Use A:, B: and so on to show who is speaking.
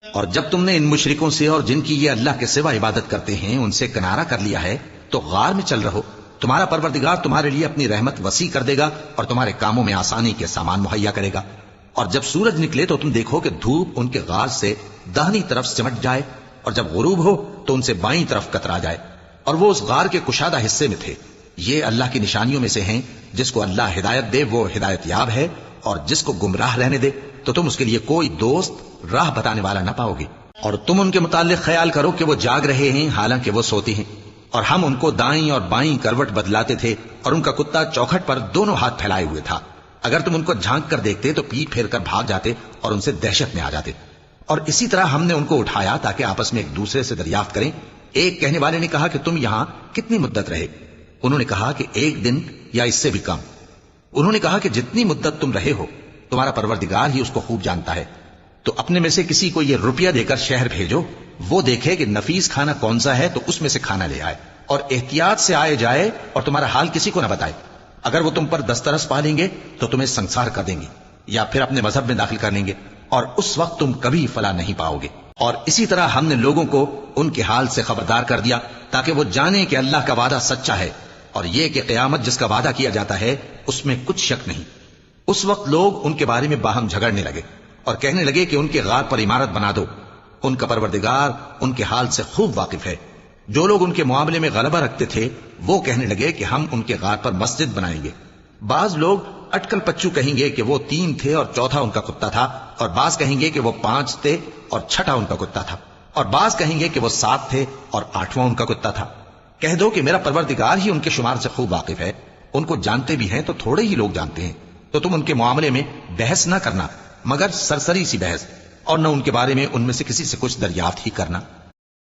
A: اور جب تم نے ان مشرکوں سے اور جن کی یہ اللہ کے سوا عبادت کرتے ہیں ان سے کنارہ کر لیا ہے تو غار میں چل رہو، تمہارا پروردگار تمہارے لیے اپنی رحمت وسیع کر دے گا اور تمہارے کاموں میں آسانی کے سامان مہیا کرے گا۔ اور جب سورج نکلے تو تم دیکھو کہ دھوپ ان کے غار سے داہنی طرف سمٹ جائے، اور جب غروب ہو تو ان سے بائیں طرف کترا جائے، اور وہ اس غار کے کشادہ حصے میں تھے۔ یہ اللہ کی نشانیوں میں سے ہیں، جس کو اللہ ہدایت دے وہ ہدایت یاب ہے، اور جس کو گمراہ رہنے دے تو تم اس کے لیے کوئی دوست راہ بتانے والا نہ پاؤ گے۔ اور تم ان کے متعلق خیال کرو کہ وہ جاگ رہے ہیں حالانکہ وہ سوتے ہیں، اور ہم ان کو دائیں اور بائیں کروٹ بدلاتے تھے، اور ان کا کتا چوکھٹ پر دونوں ہاتھ پھیلائے ہوئے تھا۔ اگر تم ان کو جھانک کر دیکھتے تو پیٹ پھیر کر بھاگ جاتے اور ان سے دہشت میں آ جاتے۔ اور اسی طرح ہم نے ان کو اٹھایا تاکہ آپس میں ایک دوسرے سے دریافت کریں۔ ایک کہنے والے نے کہا کہ تم یہاں کتنی مدت رہے؟ انہوں نے کہا کہ 1 دن یا اس سے بھی کم۔ انہوں نے کہا کہ جتنی مدت تم رہے ہو تمہارا پروردگار ہی اس کو خوب جانتا ہے، تو اپنے میں سے کسی کو یہ روپیہ دے کر شہر بھیجو، وہ دیکھے کہ نفیس کھانا کون سا ہے تو اس میں سے کھانا لے آئے، اور احتیاط سے آئے جائے اور تمہارا حال کسی کو نہ بتائے۔ اگر وہ تم پر دسترس پا لیں گے تو تمہیں سنسار کر دیں گے یا پھر اپنے مذہب میں داخل کر لیں گے، اور اس وقت تم کبھی فلاح نہیں پاؤ گے۔ اور اسی طرح ہم نے لوگوں کو ان کے حال سے خبردار کر دیا تاکہ وہ جانیں کہ اللہ کا وعدہ سچا ہے، اور یہ کہ قیامت جس کا وعدہ کیا جاتا ہے اس میں کچھ شک نہیں۔ اس وقت لوگ ان کے بارے میں باہم جھگڑنے لگے اور کہنے لگے کہ ان کے غار پر عمارت بنا دو۔ ان کا پروردگار ان کے حال سے خوب واقف ہے۔ جو لوگ ان کے معاملے میں غلبہ رکھتے تھے وہ کہنے لگے کہ ہم ان کے غار پر مسجد بنائیں گے۔ بعض لوگ اٹکل پچو کہیں گے کہ وہ 3 تھے اور چوتھا ان کا کتا تھا، اور بعض کہیں گے کہ وہ 5 تھے اور چھٹا ان کا کتا تھا، اور بعض کہیں گے کہ وہ 7 تھے اور 8واں ان کا کتا تھا۔ کہہ دو کہ میرا پروردگار ہی ان کے شمار سے خوب واقف ہے، ان کو جانتے بھی ہیں تو تھوڑے ہی لوگ جانتے ہیں۔ تو تم ان کے معاملے میں بحث نہ کرنا مگر سرسری سی بحث، اور نہ ان کے بارے میں ان میں سے کسی سے کچھ دریافت ہی کرنا۔